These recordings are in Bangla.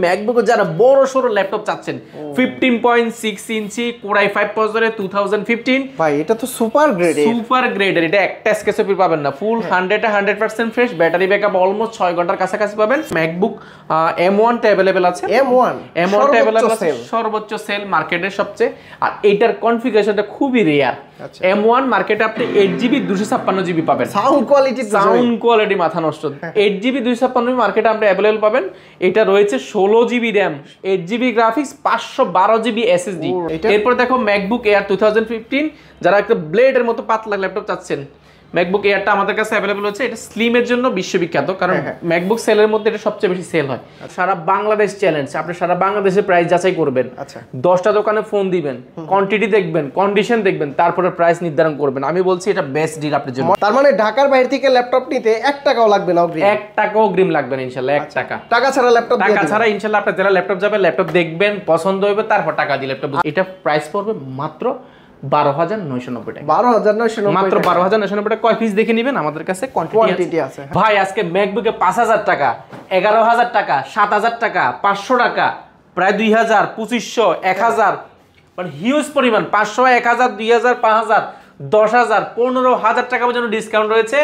ম্যাকবুকে যারা বড় সড়ো ল্যাপটপ চাচ্ছেন 15.6 ইঞ্চি Core i5 প্রসেসরে 2015 ভাই এটা তো সুপার গ্রেডের এটা একটা স্কেচপি পাবেন না ফুল 100% ফ্রেশ ব্যাটারি ব্যাকআপ অলমোস্ট 6 ঘন্টার কাছাকাছি পাবেন ম্যাকবুক M1 টা अवेलेबल আছে M1 টা अवेलेबल আছে সর্বোচ্চ সেল মার্কেটের সবচেয়ে আর এটার কনফিগারেশনটা খুবই রেয়ার M1 মার্কেটে আপনি 8GB 256GB পাবেন সাউন্ড কোয়ালিটি মাথা নষ্ট 8GB 256GB মার্কেটে আপনি अवेलेबल পাবেন এটা রয়েছে 16GB RAM 8GB graphics 512GB SSD এরপর দেখো ম্যাকবুক এয়ার 2015 যারা একটা ব্লেডের মতো পাতলা ল্যাপটপ চাচ্ছেন ম্যাকবুক এয়ারটা আমাদের কাছে अवेलेबल হচ্ছে এটা স্লিমের জন্য বিশ্ববিখ্যাত কারণ ম্যাকবুক সেলের মধ্যে এটা সবচেয়ে বেশি সেল হয় সারা বাংলাদেশ চ্যালেঞ্জ আপনি সারা বাংলাদেশে প্রাইস যাচাই করবেন 10টা দোকানে ফোন দিবেন কোয়ান্টিটি দেখবেন কন্ডিশন দেখবেন তারপরে প্রাইস নির্ধারণ করবেন আমি বলছি এটা বেস্ট ডিল আপনার জন্য তার মানে ঢাকার বাইরে থেকে ল্যাপটপ নিতে 1 টাকাও লাগবে না অগ্রিম 1 টাকাও অগ্রিম লাগবে না ইনশাআল্লাহ 1 টাকা ছাড়া ল্যাপটপ টাকা ছাড়া ইনশাআল্লাহ আপনি যারা ল্যাপটপ যাবে ল্যাপটপ দেখবেন পছন্দ হবে তারপর টাকা দিয়ে ল্যাপটপ এটা প্রাইস পড়বে মাত্র 12,990 টাকা 12,990 মাত্র 12,990 টাকা কয় পিস দেখে নেবেন আমাদের কাছে কোয়ান্টিটি আছে ভাই আজকে ম্যাকবুকে 5,000 টাকা 11,000 টাকা 7,000 টাকা 500 টাকা প্রায় 2,000 2,500 1,000 মানে হিউজ পরিমাণ 500 1,000 2,000 5,000 10,000 15,000 টাকা পর্যন্ত ডিসকাউন্ট রয়েছে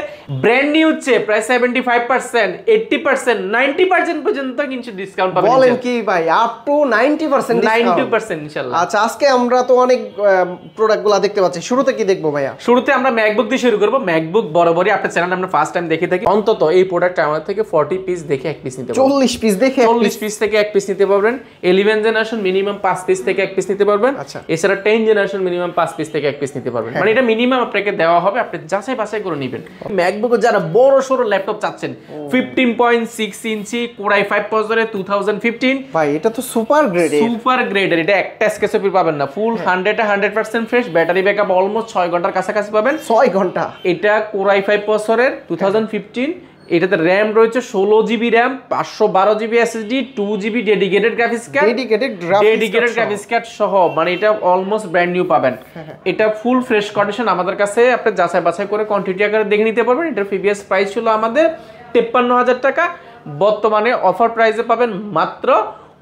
ব্র্যান্ড নিউ হচ্ছে প্রায় 75% 80% 90% পর্যন্ত কিন্তু ডিসকাউন্ট পাবেন বলেন কি ভাই আপ টু 90% ইনশাআল্লাহ আচ্ছা আজকে আমরা তো অনেক প্রোডাক্টগুলো দেখতে পাচ্ছি শুরুতে কি দেখবো ভাইয়া শুরুতে আমরা ম্যাকবুক দিয়ে শুরু করব ম্যাকবুক বরাবরই আপনার চ্যানেলে আমরা ফার্স্ট টাইম দেখে থাকি অন্তত এই প্রোডাক্টটা আমাদের থেকে 40 পিস দেখে এক পিস নিতে পারবেন 40 পিস দেখে 40 পিস থেকে এক পিস নিতে পারবেন 11 জেনারেশন মিনিমাম 5 পিস থেকে এক পিস নিতে পারবেন এছাড়া 10 জেনারেশন মিনিমাম 5 পিস থেকে এক পিস নিতে পারবেন মানে এটা মিনিমাম আপনাকে দেওয়া হবে আপনি যাচাই বাছাই করে নেবেন ম্যাকবুকে যারা বড় সড়ো ল্যাপটপ চাচ্ছেন 15.6 ইঞ্চি Core i5 প্রসেসরে 2015 ভাই এটা তো সুপার গ্রেডের এটা একটা স্কেচপি পাবেন না ফুল 100% ফ্রেশ ব্যাটারি ব্যাকআপ অলমোস্ট 6 ঘন্টার কাছাকাছি পাবেন 6 ঘন্টা এটা Core i5 প্রসেসরের 2015 এটাতে RAM রয়েছে 16GB RAM 512GB SSD 2GB dedicated graphics card সহ মানে এটা অলমোস্ট ব্র্যান্ড নিউ পাবেন এটা ফুল ফ্রেশ কন্ডিশন আমাদের কাছে আপনি যাচাই বাছাই করে কোয়ান্টিটি আকারে দেখে নিতে পারবেন এটার প্রিভিয়াস প্রাইস ছিল আমাদের 53,000 টাকা বর্তমানে অফার প্রাইসে পাবেন মাত্র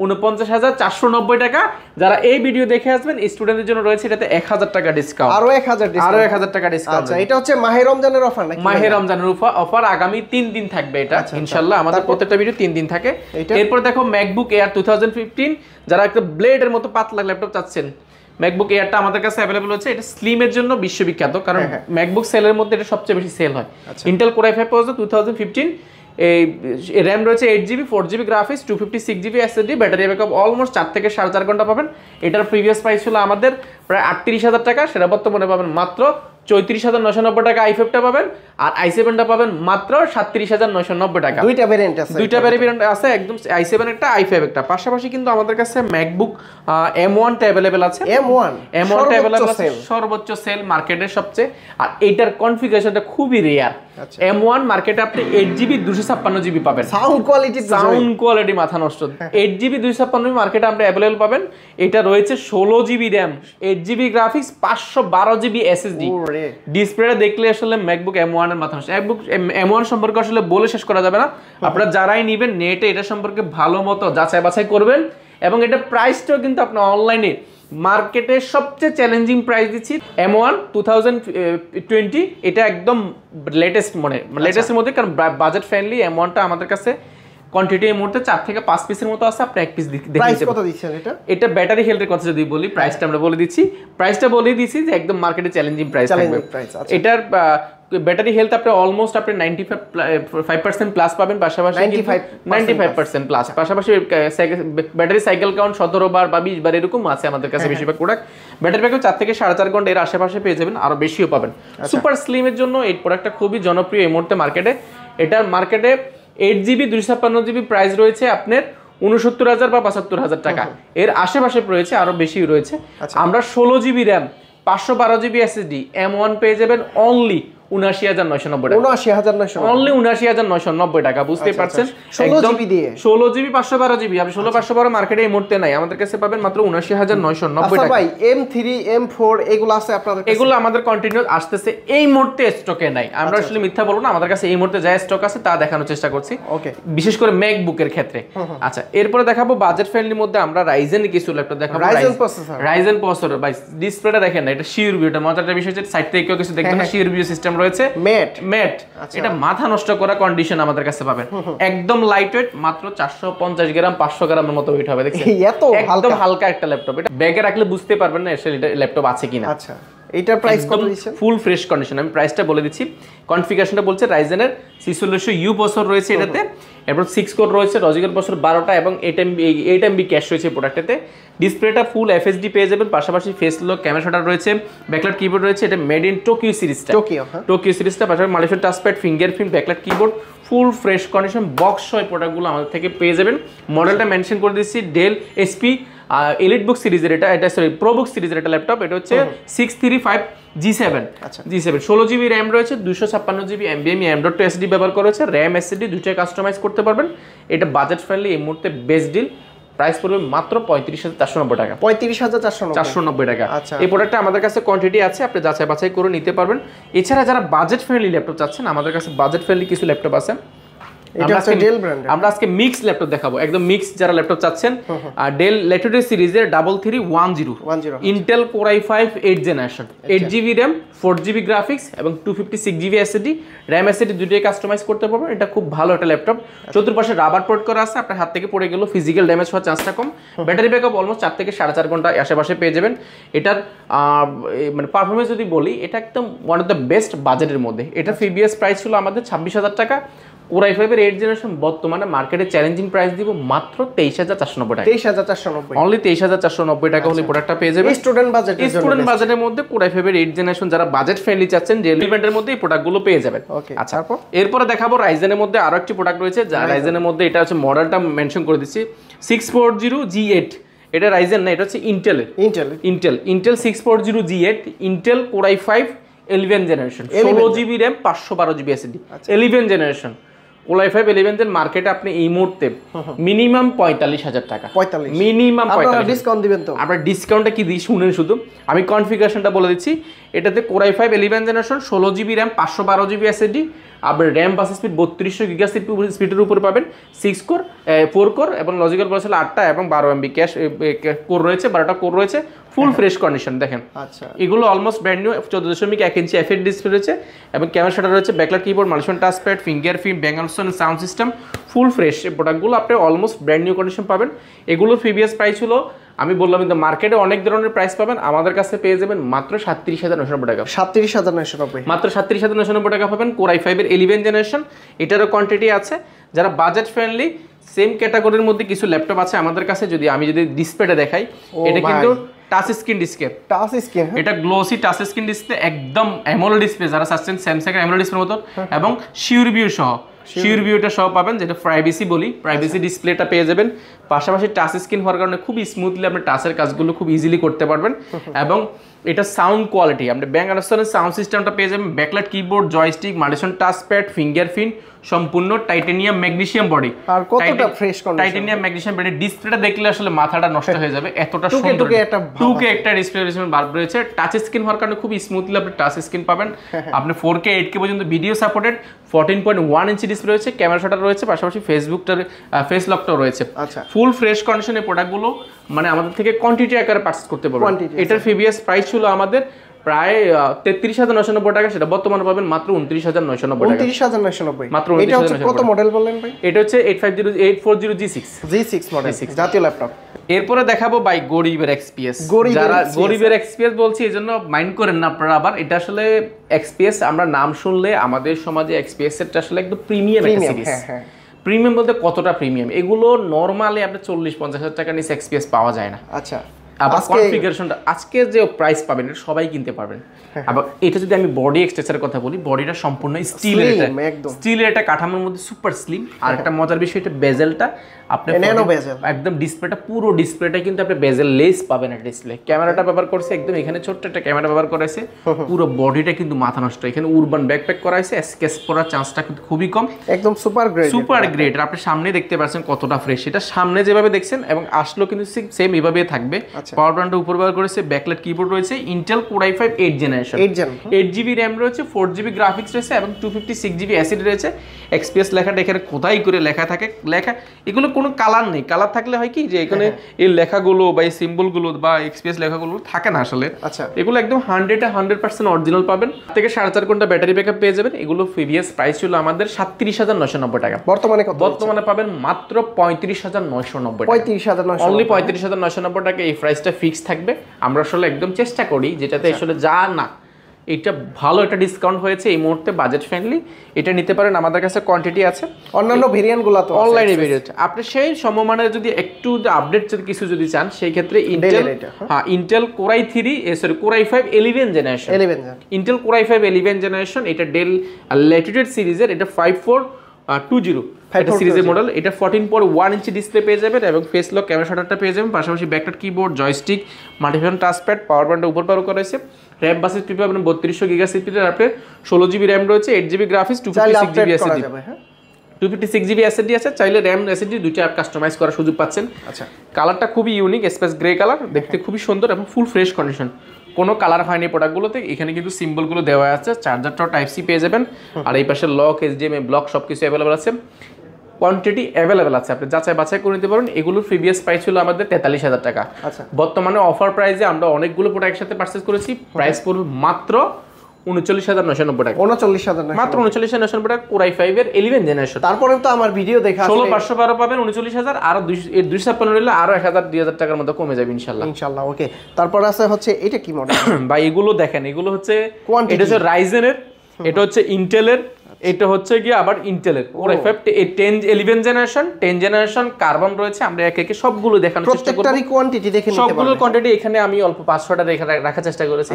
49,490 টাকা যারা এই ভিডিও দেখে আসবেন স্টুডেন্টদের জন্য রয়েছে এটাতে 1,000 টাকা ডিসকাউন্ট আরো 1,000 টাকা ডিসকাউন্ট আচ্ছা এটা হচ্ছে মাহে রমজানের অফার নাকি মাহে রমজানের অফার আগামী 3 দিন থাকবে এটা ইনশাআল্লাহ আমাদের প্রত্যেকটা ভিডিও 3 দিন থাকে এরপর দেখো ম্যাকবুক এয়ার 2015 যারা একটা ব্লেডের মতো পাতলা ল্যাপটপ চাচ্ছেন ম্যাকবুক এয়ারটা আমাদের কাছে अवेलेबल হচ্ছে এটা স্লিমের জন্য বিশ্ববিখ্যাত কারণ ম্যাকবুক সেলের মধ্যে এটা সবচেয়ে বেশি সেল হয় ইন্টেল Core i5 প্রসেসর 2015 এই RAM রয়েছে 8GB 4GB graphics 256GB SSD battery backup almost 4 থেকে 4.5 ঘন্টা পাবেন এটার প্রিভিয়াস প্রাইস ছিল আমাদের প্রায় 38,000 টাকা সেটা বর্তমানে পাবেন মাত্র 34,990 টাকা i5 টা পাবেন আর i7 টা পাবেন মাত্র 37,990 টাকা দুইটা ভেরিয়েন্ট আছে একদম i7 একটা i5 একটা পাশাপাশি কিন্তু আমাদের কাছে ম্যাকবুক M1 টা अवेलेबल আছে M1 টা अवेलेबल আছে সর্বোচ্চ সেল মার্কেটের সবচেয়ে আর এটার কনফিগারেশনটা খুবই রেয়ার M1 মার্কেটে আপনি 8GB 256GB পাবেন সাউন্ড কোয়ালিটি মাথা নষ্ট 8GB 256GB মার্কেটে আপনি अवेलेबल পাবেন এটা রয়েছে 16GB RAM 8GB graphics 512GB SSD ডিসপ্লেটা দেখলে আসলে ম্যাকবুক M1 এর মাথা নষ্ট ম্যাকবুক M1 সম্পর্কে আসলে বলে শেষ করা যাবে না আপনারা যারাই নেবেন নেটে এটা সম্পর্কে ভালো মতো যাচাই বাছাই করবেন এবং এটা প্রাইসটাও কিন্তু আপনি অনলাইনে মার্কেটে সবচেয়ে চ্যালেঞ্জিং প্রাইস দিচ্ছি M1 2020 এটা একদম লেটেস্টের মধ্যে কারণ বাজেট ফ্রেন্ডলি M1 টা আমাদের কাছে কোয়ান্টিটি এই মুহূর্তে 4 থেকে 5 পিসের মতো আছে আপনি এক পিস দেখে নিতে কত দিচ্ছেন এটা ব্যাটারি হেলথের কথা যদি বলি প্রাইসটা আমরা বলে দিচ্ছি যে একদম মার্কেটে চ্যালেঞ্জিং প্রাইস থাকবে এটার ব্যাটারি হেলথ আপনি অলমোস্ট আপনি 95% প্লাস পাবেন পাশাপাশি 95% প্লাস পাশাপাশি ব্যাটারি সাইকেল কাউন্ট 17 বার বা 20 বার এরকম আছে আমাদের কাছে বেশিরভাগ প্রোডাক্ট ব্যাটারি ব্যাকআপ 4 থেকে 4.5 ঘন্টা এর আশেপাশে পেয়ে যাবেন আরো বেশিও পাবেন সুপার স্লিমের জন্য এই প্রোডাক্টটা খুবই জনপ্রিয় এই মুহূর্তে মার্কেটে এটার মার্কেটে 8GB 256GB প্রাইস রয়েছে আপনার 69,000 বা 75,000 টাকা এর আশেপাশে রয়েছে আরো বেশি রয়েছে আমরা 16GB RAM 512GB SSD M1 পেয়ে যাবেন অনলি 79990 টাকা। 79990 অনলি 79990 টাকা, বুঝতে পারছেন? 16 জিবি দিয়ে 16 জিবি 512 জিবি, আপনি 16 512 মার্কেটে এই মুহূর্তে নাই, আমাদের কাছে পাবেন মাত্র 79990 টাকা। ভাই M3 M4 এগুলো আছে আপনাদের কাছে? এগুলো আমাদের কন্টিনিউ আসতেছে, এই মুহূর্তে স্টকে নাই। আমরা আসলে মিথ্যা বলবো না, আমাদের কাছে এই মুহূর্তে যা স্টক আছে তা দেখানোর চেষ্টা করছি, ওকে, বিশেষ করে ম্যাকবুকের ক্ষেত্রে। আচ্ছা, এরপরে দেখাবো বাজেট ফ্রেন্ডলির মধ্যে আমরা রাইজেনের কিছু ল্যাপটপ দেখাবো। রাইজেন প্রসেসর ভাই, ডিসপ্লেটা দেখেন না, এটা শিওর ভিউ, এটা মজার বিষয় হচ্ছে সাইড থেকে কিছু দেখবেন না, শিওর ভিউ সিস্টেম রয়েছে, ম্যাট। এটা মাথা নষ্ট করা কন্ডিশন আমাদের কাছে পাবেন, একদম লাইট ওয়েট, মাত্র 450 গ্রাম 500 গ্রামের মতো ওয়েট হবে, দেখছেন? একদম হালকা একটা ল্যাপটপ, এটা ব্যাগে রাখলে বুঝতে পারবেন না আসলে এটা ল্যাপটপ আছে কিনা। আচ্ছা, এটার প্রাইস কত দিচ্ছেন? ফুল ফ্রেশ কন্ডিশন, আমি প্রাইসটা বলে দিচ্ছি। কনফিগারেশনটা বলছে রাইজেনের 4600U প্রসেসর রয়েছে এটাতে, এরপর 6 কোর রয়েছে, লজিকের প্রসেসর 12টা এবং 8MB ক্যাশ রয়েছে প্রোডাক্টটাতে। ডিসপ্লেটা ফুল FHD পেয়ে যাবেন, পাশাপাশি ফেস লক ক্যামেরা শাটার রয়েছে, ব্যাকলাইট কিবোর্ড রয়েছে, এটা মেড ইন টোকিও সিরিজটা, টোকিও সিরিজটা, পাশাপাশি Malaysian touchpad, fingerprint, backlight keyboard, ফুল ফ্রেশ কন্ডিশন বক্স সহ প্রোডাক্টগুলো আমাদের থেকে পেয়ে যাবেন। মডেলটা মেনশন করে দিচ্ছি, ডেল SP এলিট বুক সিরিজের, এটা সরি প্রো বুক সিরিজের এটা ল্যাপটপ, এটা হচ্ছে 635G7, আচ্ছা G7, 16 জিবি র্যাম রয়েছে, 256 জিবি NVMe M.2 SSD ব্যবহার করা হয়েছে, র্যাম SSD দুটোই কাস্টমাইজ করতে পারবেন। এটা বাজেট ফ্রেন্ডলি, এই মুহূর্তে বেস্ট ডিল, প্রাইস পড়বে মাত্র 35,490 টাকা, 35,490 টাকা। আচ্ছা, এই প্রোডাক্টটা আমাদের কাছে কোয়ান্টিটি আছে, আপনি যাচাই বাছাই করে নিতে পারবেন। এছাড়া যারা বাজেট ফ্রেন্ডলি ল্যাপটপ চাচ্ছেন, আমাদের কাছে বাজেট ফ্রেন্ডলি কিছু ল্যাপটপ আছে। আমরা আজকে মিক্স ল্যাপটপ দেখাবো, একদম মিক্স যারা ল্যাপটপ চাচ্ছেন, ডেল ল্যাটিটিউড সিরিজের 3310 Intel core i5 8th generation, 8GB RAM, 4GB graphics এবং 256GB SSD, র্যাম SSD দুটোই কাস্টমাইজ করতে পারবেন। এটা খুব ভালো একটা ল্যাপটপ, চতুর্পাশে রাবার পোর্ট করা আছে, আপনার হাত থেকে পড়ে গেলেও ফিজিক্যাল ড্যামেজ হওয়ার চান্সটা কম। ব্যাটারি ব্যাকআপ অলমোস্ট 4 থেকে 4.5 ঘন্টা আশেপাশে পেয়ে যাবেন। এটার মানে পারফরমেন্স যদি বলি, এটা একদম ওয়ান অফ দ্য বেস্ট বাজেটের মধ্যে। এটা প্রিভিয়াস প্রাইস ছিল আমাদের 26,000 টাকা, কোর i5 এর 8th জেনারেশন বর্তমানে মার্কেটে চ্যালেঞ্জিং প্রাইস দিব মাত্র 23,490 টাকা, 23,490, অনলি 23,490 টাকা হলে প্রোডাক্টটা পেয়ে যাবেন। স্টুডেন্ট বাজেটের মধ্যে কোর i5 এর 8th জেনারেশন যারা বাজেট ফ্রেন্ডলি চাচ্ছেন, যে ইভেন্টের মধ্যে এই প্রোডাক্টগুলো পেয়ে যাবেন। আচ্ছা, এরপরে দেখাবো রাইজেনের মধ্যে আরো একটি প্রোডাক্ট রয়েছে, যা রাইজেনের মধ্যে এটা হচ্ছে মডেলটা মেনশন করে দিচ্ছি 640G8, এটা রাইজেন না, এটা হচ্ছে Intel 640G8, Intel core i5 11th generation, 16GB RAM, 512GB SSD, 11th generation core i5 11th এর মার্কেটে আপনি এই মুহূর্তে মিনিমাম 45,000 টাকা, মিনিমাম 45,000 ডিসকাউন্ট দিবেন তো? আমরা ডিসকাউন্টটা কি দিই শুনেন শুধু, আমি কনফিগারেশনটা বলে দিচ্ছি। এটাতে core i5 11th generation, 16GB RAM, 512GB SSD, আপনার র্যাম বাস স্পিড 3200 গিগা স্পিডের উপরে পাবেন, 4 কোর এবং লজিক্যাল প্রসেসর 8টা এবং 12MB ক্যাশ কোর রয়েছে, 12টা কোর রয়েছে, ফুল ফ্রেশ কন্ডিশন দেখেন। আচ্ছা, এগুলো অলমোস্ট ব্র্যান্ড নিউ, 14.1 ইঞ্চি FHD ডিসপ্লে রয়েছে এবং ক্যামেরা শাটার রয়েছে, backlight keyboard, Malaysian touchpad, fingerprint, ব্যাঙ্গালসন সাউন্ড সিস্টেম, ফুল ফ্রেশ। এই প্রোডাক্টগুলো আপনি অলমোস্ট ব্র্যান্ড নিউ কন্ডিশন পাবেন। এগুলোর প্রিভিয়াস প্রাইস ছিল, আমি বললাম কিন্তু মার্কেটে অনেক ধরনের প্রাইস পাবেন, আমাদের কাছে পেয়ে যাবেন মাত্র 37,990 টাকা, 37,990, মাত্র 37,990 টাকা পাবেন। কোর i5 এর 11th জেনারেশন, এটারও কোয়ান্টিটি আছে। যারা বাজেট ফ্রেন্ডলি সেম ক্যাটাগরির মধ্যে কিছু ল্যাপটপ আছে আমাদের কাছে, আমি যদি ডিসপ্লেটা দেখাই, এটা কিন্তু টাচ স্ক্রিন ডিসপ্লে, এটা গ্লোসি টাচ স্ক্রিন ডিসপ্লে, একদম অ্যামোলেড ডিসপ্লে, যারা চাচ্ছেন স্যামসাং এর অ্যামোলেড ডিসপ্লের মতো, এবং শিওর ভিউ সহ, শিওর ভিউটা সহ পাবেন, যেটা প্রাইভেসি বলি, প্রাইভেসি ডিসপ্লেটা পেয়ে যাবেন। পাশাপাশি টাচ স্ক্রিন হওয়ার কারণে খুব স্মুথলি আপনি টাচের কাজগুলো খুব ইজিলি করতে পারবেন। এবং এটা সাউন্ড কোয়ালিটি, আপনি ব্যাং আনস্টনের সাউন্ড সিস্টেমটা পেয়ে যাবেন, backlight keyboard, joystick, Malaysian touchpad, fingerprint, সম্পূর্ণ টাইটানিয়াম ম্যাগনেসিয়াম বডি, আর কতটা fresh condition, titanium magnesium body. ডিসপ্লেটা দেখলে আসলে মাথাটা নষ্ট হয়ে যাবে, এতটা সুন্দর টুকে একটা ডিসপ্লে বাল্ব রয়েছে। টাচ স্ক্রিন হওয়ার কারণে খুব স্মুথলি আপনি টাচ স্ক্রিন পাবেন। আপনি 4K 8K পর্যন্ত ভিডিও সাপোর্টেড, 14.1 ইঞ্চি ডিসপ্লে রয়েছে, ক্যামেরা শাটার রয়েছে, পাশাপাশি ফেস লকটাও রয়েছে। আচ্ছা, ফুল ফ্রেশ কন্ডিশনের প্রোডাক্টগুলো মানে আমাদের থেকে কোয়ান্টিটি আকারে পারচেজ করতে পারবেন। এটার প্রিভিয়াস প্রাইস ছিল আমাদের প্রায় 33,990 টাকা, সেটা বর্তমানে পাবেন মাত্র 29,990 টাকা, 29,990 মাত্র। এটা হচ্ছে কত মডেল বললেন ভাই? এটা হচ্ছে 840G6 মডেল, জাতীয় ল্যাপটপ। এরপরে দেখাবো ভাই গরিবের এক্সপিএস, যারা গরিবের এক্সপিএস বলছি এই জন্য মাইন্ড করেন না আপনারা আবার, এটা আসলে এক্সপিএস আমরা নাম শুনলে আমাদের সমাজে এক্সপিএস এর আসলে একদম প্রিমিয়াম একটা সিরিজ। প্রিমিয়াম বলতে কতটা প্রিমিয়াম, এগুলো নরমালি আপনি 40-50 হাজার টাকা নিচে এক্সপিএস পাওয়া যায় না। আচ্ছা, আবার কনফিগারেশনটা আজকে যে প্রাইস পাবেন এটা সবাই কিনতে পারবেন। আবার এটা যদি আমি বডি এক্সটেন্সারের কথা বলি, বডিটা সম্পূর্ণ স্টিলের, একটা কাঠামোর মধ্যে সুপার স্লিম। আর একটা মজার বিষয়, এটা বেজেলটা আপনি একদম ডিসপ্লেটা পুরো ডিসপ্লেটা কিন্তু আপনি বেজেল লেস পাবেন না ডিসপ্লে ক্যামেরাটা ব্যবহার করছে একদম এখানে ছোট্ট একটা ক্যামেরা ব্যবহার করেছে পুরো বডিটা কিন্তু মাথা নষ্ট এখানে উরবান ব্যাকপ্যাক করা হয়েছে স্কেচ করার চান্সটা কিন্তু খুবই কম একদম সুপার গ্রেড আপনি সামনে দেখতে পাচ্ছেন কতটা ফ্রেশ এটা সামনে যেভাবে দেখছেন এবং আসলো কিন্তু সেম এইভাবেই থাকবে পাওয়ার ব্যান্ডটা উপর ব্যবহার করেছে ব্যাকলাইট কিবোর্ড রয়েছে Intel core i5 8 generation 8GB RAM রয়েছে 4GB গ্রাফিক্স রয়েছে এবং 256GB এসএসডি রয়েছে এক্সপিএস লেখাটা এখানে কোথায় করে লেখা থাকে লেখা এগুলো কোনো কালার নেই কালার থাকলে হয় কি যে এখানে এই লেখাগুলো বা এই সিম্বলগুলো বা এক্সপিএস লেখাগুলো থাকে না আসলে এগুলো একদম 100% অরিজিনাল পাবেন থেকে 4.5 ঘন্টা ব্যাটারি ব্যাকআপ পেয়ে যাবেন এগুলো প্রিভিয়াস প্রাইস ছিল আমাদের 37990 টাকা বর্তমানে পাবেন মাত্র 35990 টাকা অনলি 35990 টাকা এই প্রাইসটা ফিক্স থাকবে আমরা আসলে একদম চেষ্টা করি যেটাতে আসলে যা না এটা ভালো একটা ডিসকাউন্ট হয়েছে এই মুহূর্তে বাজেট ফ্রেন্ডলি এটা নিতে পারেন আমাদের কাছে কোয়ান্টিটি আছে অন্যান্য ভেরিয়েন্টগুলো তো অনলাইনে বেরিয়েছে আপনি সেই সমমানের যদি একটু আপডেট কিছু যদি চান সেই ক্ষেত্রে Intel core i3 core i5 11 generation Intel core i5 11 generation এটা ডেল ল্যাটিটিউড সিরিজের এটা 5420 এটা সিরিজের মডেল এটা 14.1 ইঞ্চি ডিসপ্লে পেয়ে যাবেন এবং ফেস লক ক্যামেরা শাটারটা পেয়ে যাবেন পাশাপাশি ব্যাকলাইট কিবোর্ড জয়স্টিক মাল্টিফাঙ্কশন টাচপ্যাড পাওয়ার ব্যান্ডটা উপর পাওয়ার করা হয়েছে র‍্যাম বাসেস পিপি আপনার 3200 গিগা সিপির আপনার 16GB RAM রয়েছে 8GB graphics 256GB SSD 256GB SSD আছে চাইলে RAM SSD দুইটা কাস্টমাইজ করার সুযোগ পাচ্ছেন আচ্ছা কালারটা খুবই ইউনিক স্পেস গ্রে কালার দেখতে খুবই সুন্দর এবং ফুল ফ্রেশ কন্ডিশন কোনো কালার হয়নি প্রোডাক্টগুলোতে এখানে কিন্তু সিম্বলগুলো দেওয়া আছে চার্জারটাও টাইপ সি পেয়ে যাবেন আর এই পাশে লক HDMI ব্লক সবকিছু অ্যাভেলেবল আছে কোয়ান্টিটি অ্যাভেলেবল আছে আপনি যাচাই বাছাই করে নিতে পারেন এগুলোর প্রিভিয়াস প্রাইস ছিল আমাদের 43000 টাকা আচ্ছা বর্তমানে অফার প্রাইসে আমরা অনেকগুলো প্রোডাক্ট একসাথে পারচেজ করেছি প্রাইস পড়বে মাত্র 39990 টাকা 39990 মাত্র 39990 টাকা কোর i5 এর 11 জেনারেশন তারপরে তো আমার ভিডিও দেখা আছে 16512 পাবেন 39000 আর 256 নিলে আরো 1000 2000 টাকার মতো কমে যাবে ইনশাআল্লাহ ওকে তারপর আছে হচ্ছে এটা কি মডেল ভাই এগুলো দেখেন এগুলো হচ্ছে এটা হচ্ছে রাইজেনের এটা হচ্ছে ইন্টেলের এটা হচ্ছে কি আবার ইন্টেলের কোর i5 11 জেনারেশন কার্বন রয়েছে আমরা একে একে সবগুলো দেখানোর চেষ্টা করব প্রত্যেকটারই কোয়ান্টিটি দেখে নিতে পারবেন সবগুলোর কোয়ান্টিটি এখানে আমি অল্প 500টা রাখার চেষ্টা করেছি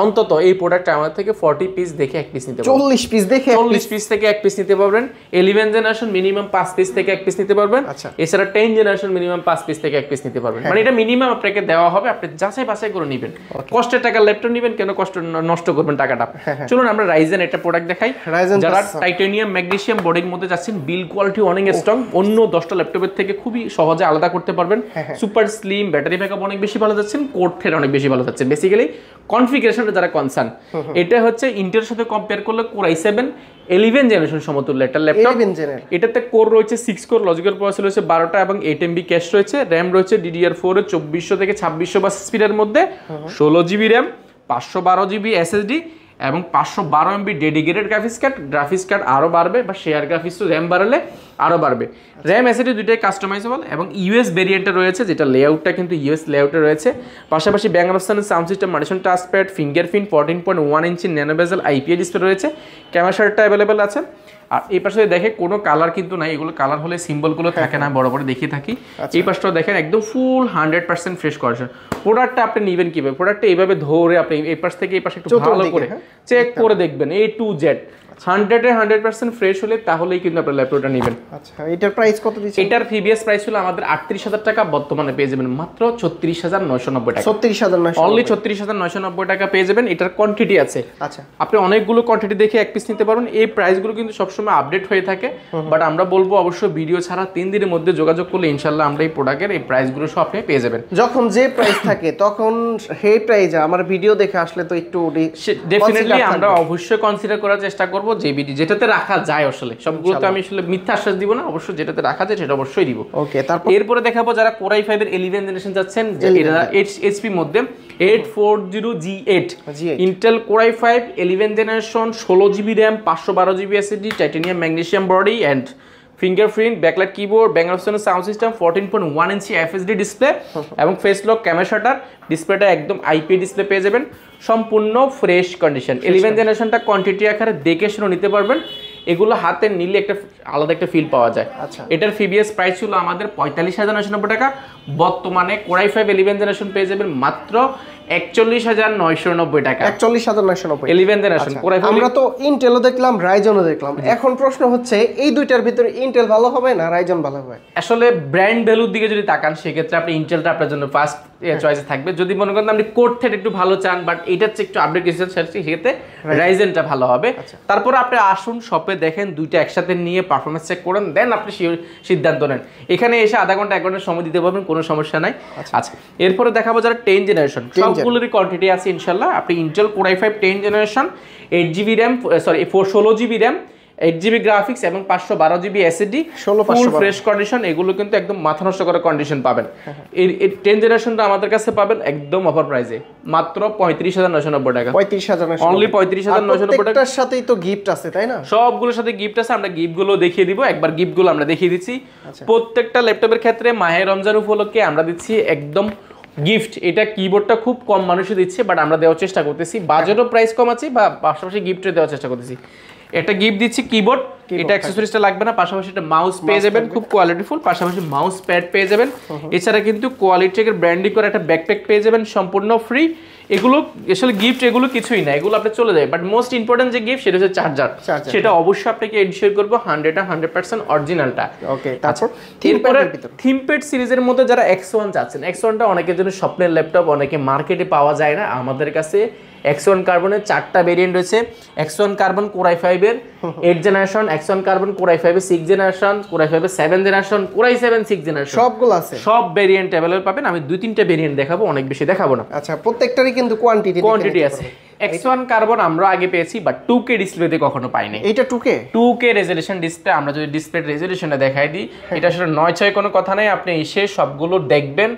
অন্তত এই প্রোডাক্টটা আমাদের থেকে 40 পিস দেখে এক পিস নিতে পারবেন 40 পিস দেখে 40 পিস থেকে এক পিস নিতে পারবেন 11 জেনারেশন মিনিমাম 5 পিস থেকে এক পিস নিতে পারবেন এছাড়া 10 জেনারেশন মিনিমাম 5 পিস থেকে এক পিস নিতে পারবেন মানে এটা মিনিমাম আপনাকে দেওয়া হবে আপনি যাচাই বাছাই করে নেবেন কষ্টের টাকা ল্যাপটপ নেবেন কেন কষ্ট নষ্ট করবেন টাকাটা চলুন আমরা রাইজেন একটা প্রোডাক্ট দেখাই যারা টাইটানিয়াম ম্যাগনেসিয়াম বডির মধ্যে যাচ্ছেন বিল কোয়ালিটি অনেক স্ট্রং অন্য 10টা ল্যাপটপের থেকে খুবই সহজে আলাদা করতে পারবেন সুপার স্লিম ব্যাটারি ব্যাকআপ অনেক বেশি ভালো যাচ্ছেন কোড থ্রেড অনেক বেশি ভালো যাচ্ছে বেসিক্যালি কনফিগারেশনটা যারা কনসার্ন এটা হচ্ছে ইন্টেলের সাথে কম্পেয়ার করলে কোর i7 11 জেনারেশন সমতুল্য একটা ল্যাপটপ এটাতে কোর রয়েছে 6 কোর লজিক্যাল প্রসেসর রয়েছে 12টা এবং 8MB ক্যাশ রয়েছে র‍্যাম রয়েছে DDR4 এর 2400 থেকে 2600 বাস স্পিডের মধ্যে 16GB RAM 512GB SSD এবং 512MB ডেডিকেটেড গ্রাফিক্স কার্ড আরো বাড়বে বা শেয়ার গ্রাফিক্স র‍্যাম বাড়ালে আরো বাড়বে র‍্যাম এসএসডি দুইটাই কাস্টমাইজেবল এবং ইউএস ভেরিয়েন্টে রয়েছে যেটা লেআউটটা কিন্তু ইউএস লেআউটে রয়েছে পাশাপাশি ব্যাং অপশনের সাউন্ড সিস্টেম মডিশন টাচপ্যাড ফিঙ্গারপ্রিন্ট 14.1 ইঞ্চি ন্যানো বেজেল আইপিএস ডিসপ্লে রয়েছে ক্যামেরা শাটারটা অ্যাভেলেবেল আছে আর এই পাশে দেখে কোনো কালার কিন্তু নাই এগুলো কালার হলে সিম্বলগুলো থাকে না বড় বড় দেখিয়ে থাকি এই পাশটাও দেখেন একদম ফুল 100% ফ্রেশ কন্ডিশন প্রোডাক্টটা আপনি নেবেন কিভাবে প্রোডাক্টটা এইভাবে ধরে আপনি এই পাশ থেকে এই পাশে একটু ভালো করে চেক করে দেখবেন A to Z 100% ফ্রেশ হলে তাহলেই কিন্তু আপনি ল্যাপটপটা নেবেন আচ্ছা এটার প্রাইস কত দিচ্ছেন এটার প্রিভিয়াস প্রাইস ছিল আমাদের 38000 টাকা বর্তমানে পেয়ে যাবেন মাত্র 36990 টাকা 36990 অনলি 36990 টাকা পেয়ে যাবেন এটার কোয়ান্টিটি আছে আচ্ছা আপনি অনেকগুলো কোয়ান্টিটি দেখে এক পিস নিতে পারবেন এই প্রাইসগুলো কিন্তু সবসময় আপডেট হয়ে থাকে বাট আমরা বলবো অবশ্যই ভিডিও ছাড়া 3 দিনের মধ্যে যোগাযোগ করলে ইনশাআল্লাহ আমরা এই প্রোডাক্টের এই প্রাইসগুলো সব আপনি পেয়ে যাবেন যখন যে প্রাইস থাকে তখন সেই প্রাইসে আমার ভিডিও দেখে আসলে তো একটু ডেফিনেটলি আমরা অবশ্যই কনসিডার করার চেষ্টা করব যে ভিডিও যেটাতে রাখা যায় আসলে সবগুলো তো আমি আসলে মিথ্যা আশ্বাস দিব না অবশ্যই যেটাতে রাখা যায় সেটা অবশ্যই দিব ওকে তারপর এরপরে দেখাবো যারা কোর i5 এর 11 জেনারেশন যাচ্ছেন এরা এইচপি মধ্যে 840G8 Intel core i5 11 generation 16GB RAM 512GB SSD titanium magnesium body and fingerprint backlight keyboard bang অপশনের সাউন্ড সিস্টেম 14.1 ইঞ্চি এফএসডি ডিসপ্লে এবং ফেস লক ক্যামেরা শাটার ডিসপ্লেটা একদম আইপি ডিসপ্লে পেয়ে যাবেন সম্পূর্ণ ফ্রেশ কন্ডিশন 11 জেনারেশনটা কোয়ান্টিটি আকারে দেখে শুনে নিতে পারবেন এগুলো হাতে নিলে একটা আলাদা একটা ফিল পাওয়া যায়। আচ্ছা, এটার ফিবিএস প্রাইস ছিল আমাদের 45,990 টাকা, বর্তমানে কোরাই 5 11 জেনারেশন পেয়ে যাবেন মাত্র 41,990 টাকা। 41,990 11 জেনারেশন কোরাই 5। আমরা তো ইন্টেলও দেখলাম, রাইজনও দেখলাম, এখন প্রশ্ন হচ্ছে এই দুইটার ভিতরে ইন্টেল ভালো হবে না রাইজন ভালো হবে? আসলে ব্র্যান্ড ভ্যালুর দিকে যদি তাকান সেক্ষেত্রে আপনি ইন্টেলটা আপনার জন্য ফার্স্ট চয়েসে থাকবে। যদি মনে করেন আপনি কোর থ্রেড একটু ভালো চান বাট এটার চেয়ে একটু আপডেট কিছু সেক্ষেত্রে রাইজেনটা ভালো হবে। তারপর আপনি আসুন শপে দেখেন, দুইটা একসাথে নিয়ে পারফরমেন্স চেক করেন, দেন আপনি সিদ্ধান্ত নেন। এখানে এসে আধা ঘন্টা 1 ঘন্টা সময় দিতে পারবেন, কোনো সমস্যা নাই। আচ্ছা, এরপরে দেখাবো যারা 10 জেনারেশন, সবগুলোরই কোয়ান্টিটি আছে ইনশাল্লাহ। আপনি Intel core i 5 10 generation 8GB RAM, sorry 16GB RAM, 8GB graphics এবং 512GB SSD, full fresh condition, এগুলো কিন্তু একদম মাথা নষ্ট করা কন্ডিশন পাবেন। এই 10 জেনারেশনটা আমাদের কাছে পাবেন একদম অফার প্রাইসে মাত্র 35,990 টাকা। 35,990 অনলি 35,990 টাকার সাথেই তো গিফট আছে, তাই না? সবগুলোর সাথে গিফট আছে, আমরা গিফটগুলো দেখিয়ে দিব। একবার গিফটগুলো আমরা দেখিয়ে দিচ্ছি। প্রত্যেকটা ল্যাপটপের ক্ষেত্রে মাহে রমজান উপলক্ষে আমরা দিচ্ছি একদম গিফট। এটা কিবোর্ডটা খুব কম মানুষই দিচ্ছে বাট আমরা দেওয়ার চেষ্টা করতেছি, বাজেটও প্রাইস কম আছে বা পাশাপাশি গিফটে দেওয়ার চেষ্টা করতেছি। একটা গিফট দিচ্ছি কিবোর্ড, এটা অ্যাকসেসরিজটা লাগবে না, পাশাপাশি একটা মাউস পেয়ে যাবেন খুব কোয়ালিটিফুল, পাশাপাশি মাউস প্যাড পেয়ে যাবেন। এছাড়া কিন্তু কোয়ালিটির ব্র্যান্ডিং করে একটা ব্যাকপ্যাক পেয়ে যাবেন সম্পূর্ণ ফ্রি। এগুলো আসলে গিফট, এগুলো কিছুই না, এগুলো আপনি চলে যাবে। বাট মোস্ট ইম্পর্টেন্ট যে গিফট সেটা হচ্ছে চার্জার, সেটা অবশ্যই আপনাকে এনশিওর করবো 100% অরিজিনালটা। ওকে, তারপর থিমপ্যাড সিরিজের মধ্যে যারা X1 চাচ্ছেন, X1টা অনেকের জন্য স্বপ্নের ল্যাপটপ, অনেকে মার্কেটে পাওয়া যায় না। আমাদের কাছে X1 কার্বনের 4টা ভেরিয়েন্ট রয়েছে। X1 কার্বন কোরাই 5 এর 8 জেনারেশন, X1 কার্বন কোরাই 5 এর 6 জেনারেশন, কোরাই 5 এর 7 জেনারেশন, কোরাই 7 6 জেনারেশন, সবগুলো আছে, সব ভেরিয়েন্ট अवेलेबल পাবেন। আমি 2-3টা ভেরিয়েন্ট দেখাবো, অনেক বেশি দেখাবো না। আচ্ছা, প্রত্যেকটারই কিন্তু কোয়ান্টিটি আছে। X1 কার্বন আমরা আগে পেয়েছি বাট 2K ডিসপ্লেতে কখনো পাইনি। এইটা 2K রেজোলিউশন ডিসপ্লে। আমরা যদি ডিসপ্লে রেজোলিউশনটা দেখাই দিই, এটা আসলে 9/6 কোনো কথা নাই, আপনি এসে সবগুলো দেখবেন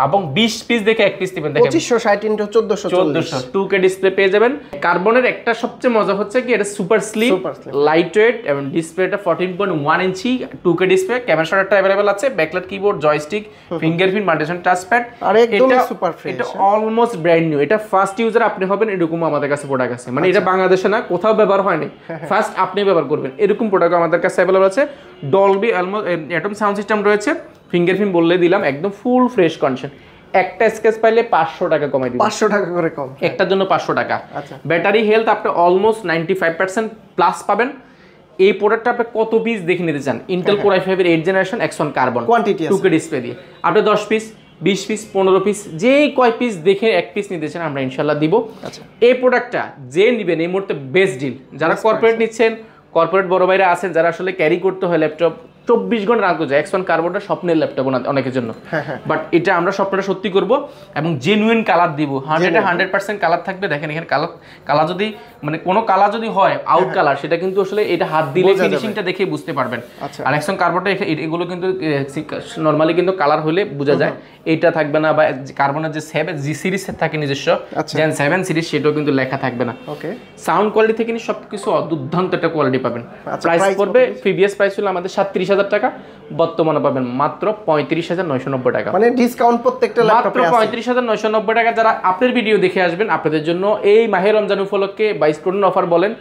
এবং 20 পিস দেখে 1 পিস দিবেন। দেখেন 2560 × 1440 2K ডিসপ্লে পেয়ে যাবেন। কার্বনের একটা সবচেয়ে মজা হচ্ছে কি এটা সুপার স্লিম, লাইট ওয়েট এবং ডিসপ্লেটা 14.1 ইঞ্চি 2K ডিসপ্লে। ক্যামেরা শটারটা अवेलेबल আছে, backlight keyboard, joystick, fingerprint, multifunction touchpad. আর একদমই সুপার ফ্রেশ, এটা অলমোস্ট ব্র্যান্ড নিউ। এটা ফার্স্ট ইউজার আপনি হবেন, এরকম আমাদের কাছে প্রোডাক্ট আছে। মানে এটা বাংলাদেশে না, কোথাও ব্যবহার হয়নি, ফার্স্ট আপনি ব্যবহার করবেন, এরকম প্রোডাক্ট আমাদের কাছে अवेलेबल আছে। ডলবি অ্যাটম সাউন্ড সিস্টেম রয়েছে, ফিঙ্গারপ্রিন্ট বললে দিলাম, একদম ফুল ফ্রেশ কন্ডিশন। একটা স্কেচ পাইলে 500 টাকা কমাই দিবেন, 500 টাকা করে কম, একটার জন্য 500 টাকা। আচ্ছা, ব্যাটারি হেলথ আপনি অলমোস্ট 95% প্লাস পাবেন। এই প্রোডাক্টটা আপনি কত পিস দেখে নিতে চান? ইন্টেল কোরাই 5 এর 8 জেনারেশন X1 কার্বন কোয়ান্টিটি আছে 2K ডিসপ্লে দিয়ে আপনি 10 পিস, 20 পিস, 15 পিস, যে কয় পিস দেখে 1 পিস নিতে চান আমরা ইনশাআল্লাহ দিব। আচ্ছা, এই প্রোডাক্টটা যে নেবেন এই মুহূর্তে বেস্ট ডিল। যারা কর্পোরেট নিচ্ছেন, কর্পোরেট বড় ভাইরা আছেন, যারা আসলে ক্যারি করতে হয় ল্যাপটপ 24 ঘন্টা রাখতে যায়, X1 কার্বনটা স্বপ্নের ল্যাপটপ অনেকের জন্য, বাট এটা আমরা স্বপ্নটা সত্যি করব এবং জেনুইন কালার দিব। 100% কালার থাকবে। দেখেন এখানে কালার যদি মানে কোনো কালার যদি হয় আউট কালার, সেটা কিন্তু আসলে এটা হাত দিলে ফিনিশিংটা দেখে বুঝতে পারবেন। আর X1 কার্বনটা এগুলো কিন্তু নরমালি কিন্তু কালার হলে বোঝা যায়, এটা থাকবে না। বা কার্বনের যে 7 জি সিরিজ থাকে নিজস্ব, জেন 7 সিরিজ, সেটাও কিন্তু লেখা থাকবে না। ওকে, সাউন্ড কোয়ালিটি থেকে নিয়ে সবকিছু দুর্দান্ত একটা কোয়ালিটি পাবেন। প্রাইস পড়বে, প্রিভিয়াস প্রাইস ছিল আমাদের 37,000 টাকা, বর্তমানে পাবেন মাত্র 35,990 টাকা। মানে ডিসকাউন্ট প্রত্যেকটা ল্যাপটপে আছে, মাত্র 35,990 টাকা। যারা আপনার ভিডিও দেখে আসবেন, আপনাদের জন্য এই মাহে রমজান উপলক্ষে 22 অফার বলেন,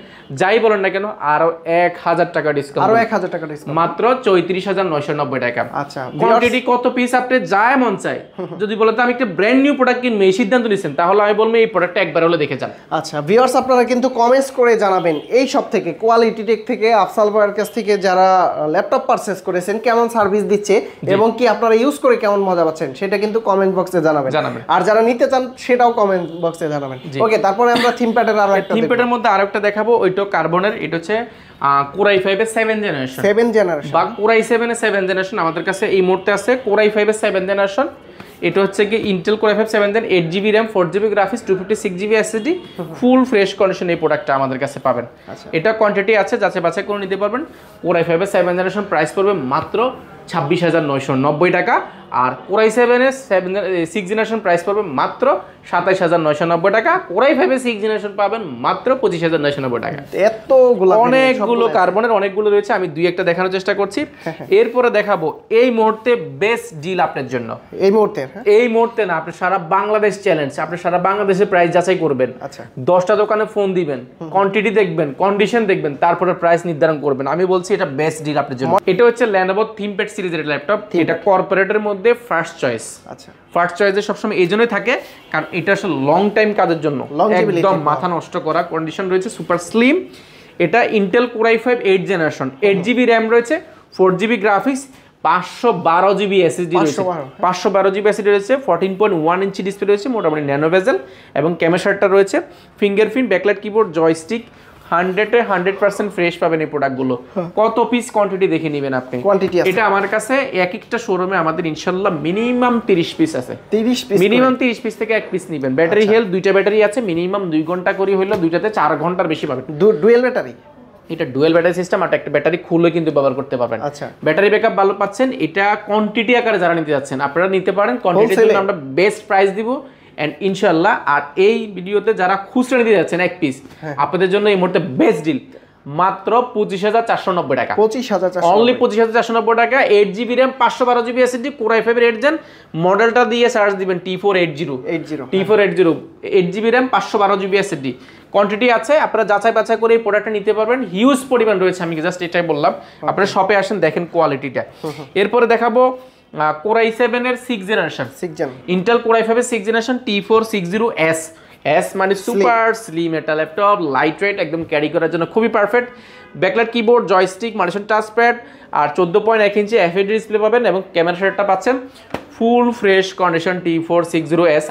যাই বলেন না কেন, আরো 1000 টাকা ডিসকাউন্ট, আরো 1000 টাকা ডিসকাউন্ট, মাত্র 34,990 টাকা। আচ্ছা, কোয়ান্টিটি কত পিস আপনি যায় মন চাই, যদি বলেন তো আমি একটা ব্র্যান্ড নিউ প্রোডাক্ট কিনবো এই সিদ্ধান্ত নিছেন, তাহলে আমি বলবো এই প্রোডাক্টটা একবার হলে দেখে যান। আচ্ছা ভিউয়ার্স, আপনারা কিন্তু কমেন্টস করে জানাবেন এই সব থেকে, কোয়ালিটি টেক থেকে, আফসাল ভাইয়ের কাছ থেকে যারা ল্যাপটপ পারচেজ করেছেন কেমন সার্ভিস দিচ্ছে এবং কি আপনারা ইউজ করে কেমন মজা পাচ্ছেন, সেটা কিন্তু কমেন্ট বক্সে জানাবেন। আর যারা নিতে চান সেটাও কমেন্ট বক্সে জানাবেন। ওকে, তারপরে আমরা থিমপ্যাডের আরো একটা, থিমপ্যাডের মধ্যে আরেকটা দেখাবো, ওইটা কার্বনের। এটা হচ্ছে কোরাই 5 এর 7 জেনারেশন বা কোরাই 7 এর 7 জেনারেশন। আমাদের কাছে এই মুহূর্তে আছে কোরাই 5 এর 7 জেনারেশন। এটা হচ্ছে কি Intel core i 5 7 gen, 8GB RAM, 4GB graphics, 256GB SSD, full fresh condition এই প্রোডাক্টটা আমাদের কাছে পাবেন। এটা কোয়ান্টিটি আছে, যাচাই বাছাই করে নিতে পারবেন। কোরাই 5 এর 7 জেনারেশন প্রাইস পড়বে মাত্র 26,990 টাকা। আর কোরাই 7 এর 6 জেনারেশন প্রাইস পড়বে মাত্র 27990 টাকা। কোরাই 5 এর 6 জেনারেশন পাবেন মাত্র 25990 টাকা। এতগুলো অনেকগুলো কার্বনের অনেকগুলো রয়েছে, আমি দুই একটা দেখানোর চেষ্টা করছি। এরপরে দেখাবো এই মুহূর্তে বেস্ট ডিল আপনার জন্য। এই মুহূর্তে না, আপনি সারা বাংলাদেশ চ্যালেঞ্জ, আপনি সারা বাংলাদেশে প্রাইস যাচাই করবেন। আচ্ছা, 10টা দোকানে ফোন দিবেন, কোয়ান্টিটি দেখবেন, কন্ডিশন দেখবেন, তারপরে প্রাইস নির্ধারণ করবেন। আমি বলছি এটা বেস্ট ডিল আপনার জন্য। এটা হচ্ছে Lenovo ThinkPad সিরিজের ল্যাপটপ। এটা কর্পোরেটের মধ্যে ফার্স্ট চয়েস। আচ্ছা, ফার্স্ট চয়েসে সবসময় এই জন্যই থাকে কারণ এটা আসলে লং টাইম কাজের জন্য, একদম মাথা নষ্ট করা কন্ডিশন রয়েছে, সুপার স্লিম। এটা Intel Core i5 8 generation, 8GB RAM রয়েছে, 4GB গ্রাফিক্স, 512GB SSD রয়েছে, 512GB SSD রয়েছে, 14.1 ইঞ্চি ডিসপ্লে রয়েছে, মোটামুটি ন্যানো বেজেল এবং ক্যামেরাটা রয়েছে, fingerprint, backlight keyboard, joystick. 100% fresh পাবেন এই প্রোডাক্টগুলো। কত পিস কোয়ান্টিটি দেখে নেবেন আপনি। এটা আমার কাছে এক একটা শোরুমে আমাদের ইনশাআল্লাহ মিনিমাম 30 পিস আছে। 30 পিস, মিনিমাম 30 পিস থেকে এক পিস নেবেন। ব্যাটারি হেলথ, দুইটা ব্যাটারি আছে, মিনিমাম 2 ঘন্টা করে হইলো, দুইটাতে 4 ঘন্টার বেশি পাবেন। ডুয়েল ব্যাটারি, এটা ডুয়েল ব্যাটারি সিস্টেম, আর একটা ব্যাটারি খুলে কিন্তু ব্যবহার করতে পারবেন। আচ্ছা, ব্যাটারি ব্যাকআপ ভালো পাচ্ছেন। এটা কোয়ান্টিটি আকারে যারা নিতে যাচ্ছেন আপনারা নিতে পারেন, কোয়ান্টিটির জন্য আমরা বেস্ট প্রাইস দিব এন্ড ইনশাআল্লাহ। আর এই ভিডিওতে যারা খুচরা নিতে যাচ্ছেন এক পিস, আপনাদের জন্য এই মুহূর্তে বেস্ট ডিল মাত্র 25490 টাকা। 25490, অনলি 25490 টাকা। 8GB RAM, 512GB SSD, Core i5 এর 8 জেন। মডেলটা দিয়ে সার্চ দিবেন T480, 8GB RAM, 512GB SSD। Quantity আছে, আপনারা যাচাই বাছাই করে এই প্রোডাক্টটা নিতে পারবেন। হিউজ পরিমাণ রয়েছে, আমি জাস্ট এটাই বললাম। আপনারা শপে আসেন, দেখেন কোয়ালিটিটা। এরপরে দেখাবো Core i7 এর 6 জেনারেশন, ইন্টেল Core i5 এর 6 জেনারেশন T460S। এস মানে সুপার স্লিম একটা ল্যাপটপ, লাইট ওয়েট, একদম ক্যারি করার জন্য খুবই পারফেক্ট। ব্যাকলাইট কিবোর্ড, জয়স্টিক, মাল্টিশন টাচপ্যাড আর 14.1 ইঞ্চি FHD ডিসপ্লে পাবেন এবং ক্যামেরা সেটটা পাচ্ছেন ফুল ফ্রেশ কন্ডিশন T460S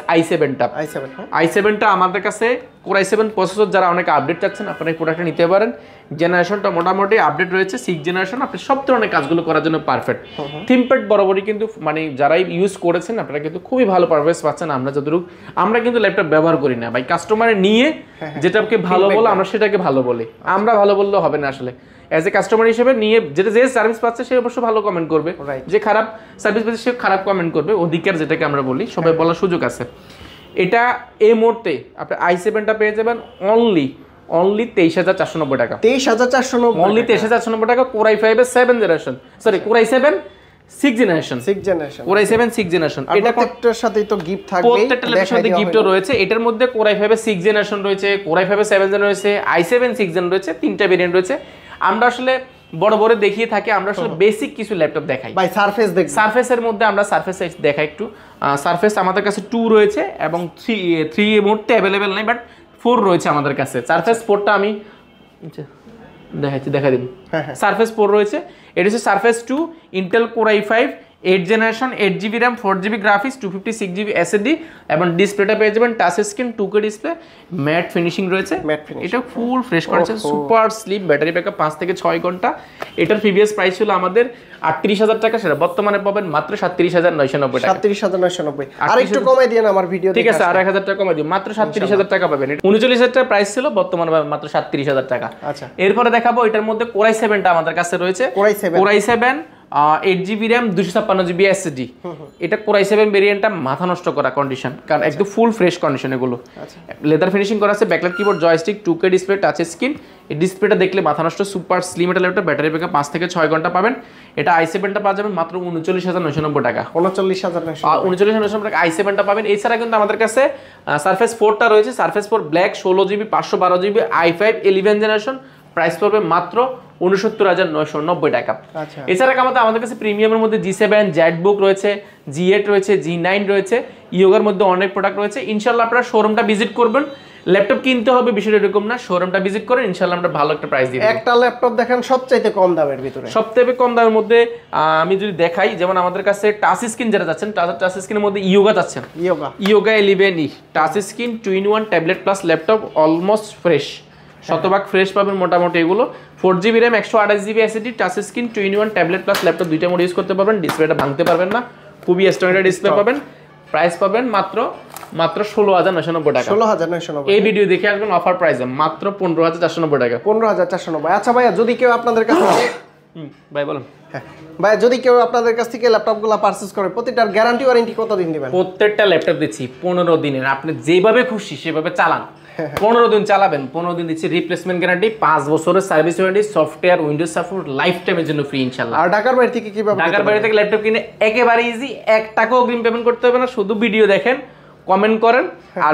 i7টা আমাদের কাছে Core i7 প্রসেসর যারা অনেক আপডেট চাচ্ছেন আপনারা এই প্রোডাক্টটা নিতে পারেন। জেনারেশনটা মোটামুটি আপডেট রয়েছে, 6 জেনারেশন, আপনি সব ধরনের কাজগুলো করার জন্য পারফেক্ট। থিমপ্যাড বরাবরই কিন্তু মানে যারাই ইউজ করেছেন আপনারা কিন্তু খুবই ভালো পারফরম্যান্স পাচ্ছেন। আমরা যতটুকু আমরা কিন্তু ল্যাপটপ ব্যবহার করি না ভাই, কাস্টমারে নিয়ে যেটাকে ভালো বলে আমরা সেটাকে ভালো বলি। আমরা ভালো বললেও হবে না, আসলে অ্যাজ এ কাস্টমার হিসেবে নিয়ে যেটা যে সার্ভিস পাচ্ছে সে অবশ্যই ভালো কমেন্ট করবে, যে খারাপ সার্ভিস পাচ্ছে সে খারাপ কমেন্ট করবে। অধিকার যেটাকে আমরা বলি, সবাই বলার সুযোগ আছে। এটা এই মুহূর্তে আপনি i7টা পেয়ে যাবেন অনলি 23490 টাকা। 23490, অনলি 23490 টাকা। Core i5 এর 7 generation, sorry Core i7 6 generation, Core i7 6 generation. এটা প্রত্যেকটার সাথেই তো গিফট থাকবে, প্রত্যেকটা ল্যাপটপের সাথে গিফটও রয়েছে। এটার মধ্যে Core i5 এর 6 জেনারেশন রয়েছে, Core i5 এর 7 জেন রয়েছে, i7 6 জেন রয়েছে, তিনটা ভেরিয়েন্ট রয়েছে। আমরা আসলে বড় বড় দেখিয়ে থাকি, আমরা আসলে বেসিক কিছু ল্যাপটপ দেখাই ভাই। সারফেস দেখ, সারফেসের মধ্যে আমরা সারফেস দেখাই একটু। সারফেস আমাদের কাছে 2 রয়েছে এবং 3 এর মধ্যে अवेलेबल নাই, বাট 4 রয়েছে আমাদের কাছে। সারফেস 4টা আমি দেখাচ্ছি, দেখা দিন। সারফেস 4 রয়েছে। এটা হচ্ছে surface 2 Intel Core i5 8 generation, 8GB RAM, 4GB graphics, 256GB SSD এবং ডিসপ্লেটা পেয়ে যাবেন touch screen 2K display, mat finishing রয়েছে। এটা ফুল ফ্রেশ করেছে, সুপার স্লিম, ব্যাটারি ব্যাকআপ 5 থেকে 6 ঘন্টা। এটার প্রিভিয়াস প্রাইস ছিল আমাদের 38000 টাকা, সেটা বর্তমানে পাবেন মাত্র 37990 টাকা। 37990, আর একটু কমাই দিয়েন আমার ভিডিও, ঠিক আছে? আর 1000 টাকা কমাই দিই, মাত্র 37000 টাকা পাবেন। 39000 টাকা প্রাইস ছিল, বর্তমানে পাবেন মাত্র 37000 টাকা। আচ্ছা, এরপরে দেখাবো এটার মধ্যে Core i7টা আমাদের কাছে রয়েছে। Core i7 8GB RAM, 256GB SSD। এটা Core i7 ভেরিয়েন্টটা মাথা নষ্ট করা কন্ডিশন, কারণ একদম ফুল ফ্রেশ কন্ডিশন। এগুলো লেদার ফিনিশিং করা আছে, backlight keyboard, joystick, 2K display, touch screen. এই ডিসপ্লেটা দেখলে মাথা নষ্ট, সুপার স্লিম এটা ল্যাপটপ, ব্যাটারি ব্যাকআপ 5 থেকে 6 ঘন্টা পাবেন। এটা i7টা পাওয়া যাবে মাত্র 39990 টাকা। 39990 টাকা i7টা পাবেন। এছাড়া কিন্তু আমাদের কাছে সারফেস 4টা রয়েছে, surface 4 black, 16GB, 512GB, i5 11 generation, price পড়বে মাত্র 69990 টাকা। এছাড়া আমাদের কাছে প্রিমিয়ামের মধ্যে G7, জেটবুক রয়েছে, G8 রয়েছে, G9 রয়েছে, ইয়োগার মধ্যে অনেক প্রোডাক্ট রয়েছে। ইনশাআল্লাহ আপনারা শোরুমটা ভিজিট করবেন। ল্যাপটপ কিনতে হবে বিষয়টা এরকম না, শোরুমটা ভিজিট করেন, ইনশাআল্লাহ আমরা ভালো একটা প্রাইস দিব। একটা ল্যাপটপ দেখেন সবচাইতে কম দামের ভিতরে, সবথেকে কম দামের মধ্যে আমি যদি দেখাই, যেমন আমাদের কাছে টাচ স্ক্রিন যারা যাচ্ছেন, টাচ স্ক্রিনের মধ্যে ইয়োগা যাচ্ছেন, yoga 11E touch screen 2-in-1 tablet plus laptop, almost fresh, শতভাগ ফ্রেশ পাবেন মোটামুটি। এগুলো 4GB RAM, 128GB SSD, touch screen 2-in-1 tablet plus laptop, দুইটা মোড ইউজ করতে পারবেন। ডিসপ্লেটা ভাঙতে পারবেন না, খুবই স্ট্যান্ডার্ড ডিসপ্লে পাবেন। প্রাইস পাবেন মাত্র 16990 টাকা। 16990, এই ভিডিও দেখে আসবেন অফার প্রাইসে মাত্র 15490 টাকা। 15490। আচ্ছা ভাইয়া, যদি কেউ আপনাদের কাছে ভাই বলুন। হ্যাঁ ভাই, যদি কেউ আপনাদের কাছ থেকে ল্যাপটপগুলো পারচেজ করে প্রতিটার গ্যারান্টি ওয়ারেন্টি কতদিন দিবেন? প্রত্যেকটা ল্যাপটপ দিচ্ছি 15 দিনের, আপনি যেভাবে খুশি সেভাবে চালান। 15 দিন চালাবেন, 15 দিন দিচ্ছি রিপ্লেসমেন্ট গ্যারান্টি, 5 বছরের service warranty, software Windows support life টাইমের জন্য ফ্রি ইনশাআল্লাহ। আর ঢাকার বাইরে থেকে কিভাবে? ঢাকার বাইরে থেকে ল্যাপটপ কিনে একেবারে ইজি, 1 টাকাও অগ্রিম পেমেন্ট করতে হবে না, শুধু ভিডিও দেখেন, কমেন্ট করেন, আর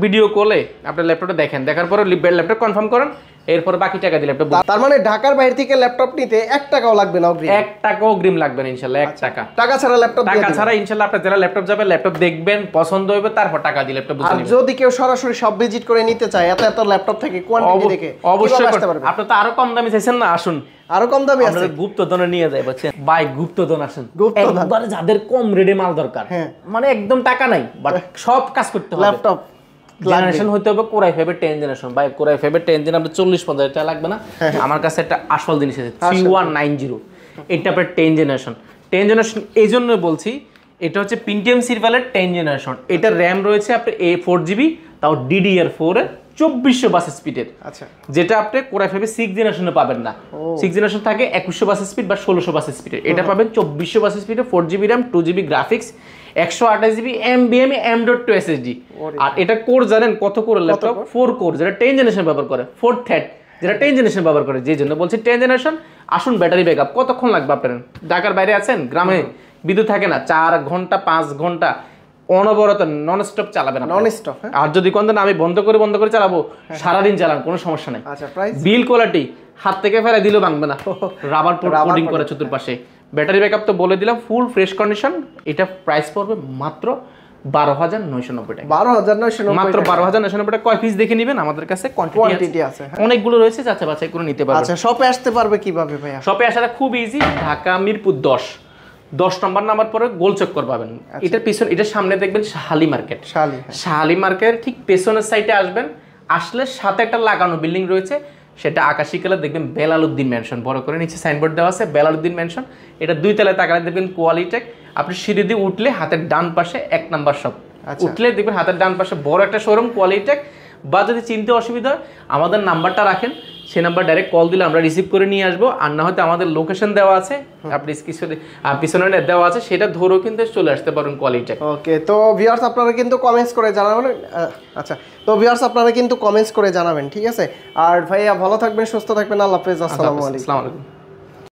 ভিডিও কলে আপনার ল্যাপটপটা দেখেন, দেখার পরে ল্যাপটপ কনফার্ম করেন, এরপর বাকি টাকা দিলে ল্যাপটপ। তার মানে ঢাকার বাইরে থেকে ল্যাপটপ নিতে 1 টাকাও লাগবে না অগ্রিম? 1 টাকাও অগ্রিম লাগবে না ইনশাআল্লাহ, 1 টাকা। টাকা ছাড়া ল্যাপটপ টাকা ছাড়া ইনশাআল্লাহ আপনি যারা ল্যাপটপ যাবে, ল্যাপটপ দেখবেন, পছন্দ হবে, তারপর টাকা দিয়ে ল্যাপটপ বুঝে নেবেন। আর যদি কেউ সরাসরি সব ভিজিট করে নিতে চায় এত ল্যাপটপ থেকে কোয়ান্টিটি দেখে, অবশ্যই আসতে পারবে। আপনি তো আরো কম দামে চাইছেন না, আসুন আরো কম দামে আছে, গুপ্তধনে নিয়ে যায় বলছেন ভাই, গুপ্তধন আসেন, একবারে যাদের কম রেডি মাল দরকার, মানে একদম টাকা নাই বাট সব কাজ করতে হবে, ল্যাপটপ জেনারেশন হইতে হবে কোরাই ফাইভের 10 জেনারেশন। ভাই কোরাই ফাইভের 10 জেন আপনি 40-50 টাকা লাগবে না। আমার কাছে একটা আসল জিনিস আছে 3190, এটা আপনার 10 জেনারেশন এই জন্য বলছি, এটা হচ্ছে Pentium সিরিজের 10 জেনারেশন। এটা র্যাম রয়েছে আপনার 4GB, তাও DDR4 এর 2400 বাস স্পিডের। আচ্ছা, যেটা আপনি কোরাই ফাইভের 6 জেনারেশনে পাবেন না। 6 জেনারেশন থাকে 2100 বাস স্পিড বা 1600 বাস স্পিডের, এটা পাবেন 2400 বাস স্পিডে, 4GB RAM, 2GB graphics, 128GB NVMe M.2 SSD। আর এটা কোর জানেন কত কোর ল্যাপটপ? 4 কোর, যেটা 10 জেনারেশন ব্যবহার করে, 4 থ্রেড, যেটা 10 জেনারেশন ব্যবহার করে, যেই জন্য বলছি 10 জেনারেশন। আসুন, ব্যাটারি ব্যাকআপ কতক্ষণ লাগবে আপনার? ঢাকার বাইরে আছেন, গ্রামে বিদ্যুৎ থাকে না, 4 ঘন্টা 5 ঘন্টা অনবরত নন স্টপ চালাবেন, নন স্টপ। আর যদি কোন দিন আমি বন্ধ করে চালাবো, সারাদিন চালান, কোনো সমস্যা নাই। আচ্ছা, প্রাইস? বিল কোয়ালিটি হাত থেকে ফেলে দিলেও ভাঙবে না, রাবার কোটিং করে চতুর্পাশে। ব্যাটারি ব্যাকআপ তো বলে দিলাম, ফুল ফ্রেশ কন্ডিশন। এটা প্রাইস পড়বে মাত্র 12,990 টাকা। 12,990 মাত্র 12,990 টাকা। কয় পিস দেখে নেবেন, আমাদের কাছে কোয়ান্টিটি আছে, অনেকগুলো রয়েছে, যাচ্ছে বাছাই করে নিতে পারবেন। আচ্ছা, শপে আসতে পারবে কিভাবে ভাইয়া? শপে আসাটা খুব ইজি, ঢাকা মিরপুর 10 নম্বর নাম্বার পরে গোল চক্কর পাবেন। এটার পিছনে, এটার সামনে দেখবেন শাহালি মার্কেট। শাহালি মার্কেট ঠিক পেছনের সাইডে আসবেন, আসলে সাথে একটা লাগানো বিল্ডিং রয়েছে, সেটা আকাশী কালার, দেখবেন বেলালউদ্দিন ম্যানশন, বড় করে নিচে সাইনবোর্ড দেওয়া আছে বেলালউদ্দিন ম্যানশন। এটা 2 তলায় তাকালে দেখবেন কোয়ালিটেক। আপনি সিঁড়ি দিয়ে উঠলে হাতের ডান পাশে 1 নাম্বার শপ, উঠলে দেখবেন হাতের ডান পাশে বড় একটা শোরুম কোয়ালিটেক। বা যদি চিনতে অসুবিধা হয়, আমাদের নাম্বারটা রাখেন, সেই নাম্বার ডাইরেক্ট কল দিলে আমরা রিসিভ করে নিয়ে আসবো। আর না হয়তো আমাদের লোকেশন দেওয়া আছে, আপনি পিছনে দেওয়া আছে, সেটা ধরেও কিন্তু চলে আসতে পারেন কোয়ালিটেক। ওকে, তো ভিউয়ার্স আপনারা কিন্তু কমেন্টস করে জানাবেন। আচ্ছা, তো ভিউয়ার্স আপনারা কিন্তু কমেন্টস করে জানাবেন, ঠিক আছে? আর ভাইয়া ভালো থাকবেন, সুস্থ থাকবেন, আল্লাহ হাফেজ, আসসালামু আলাইকুম।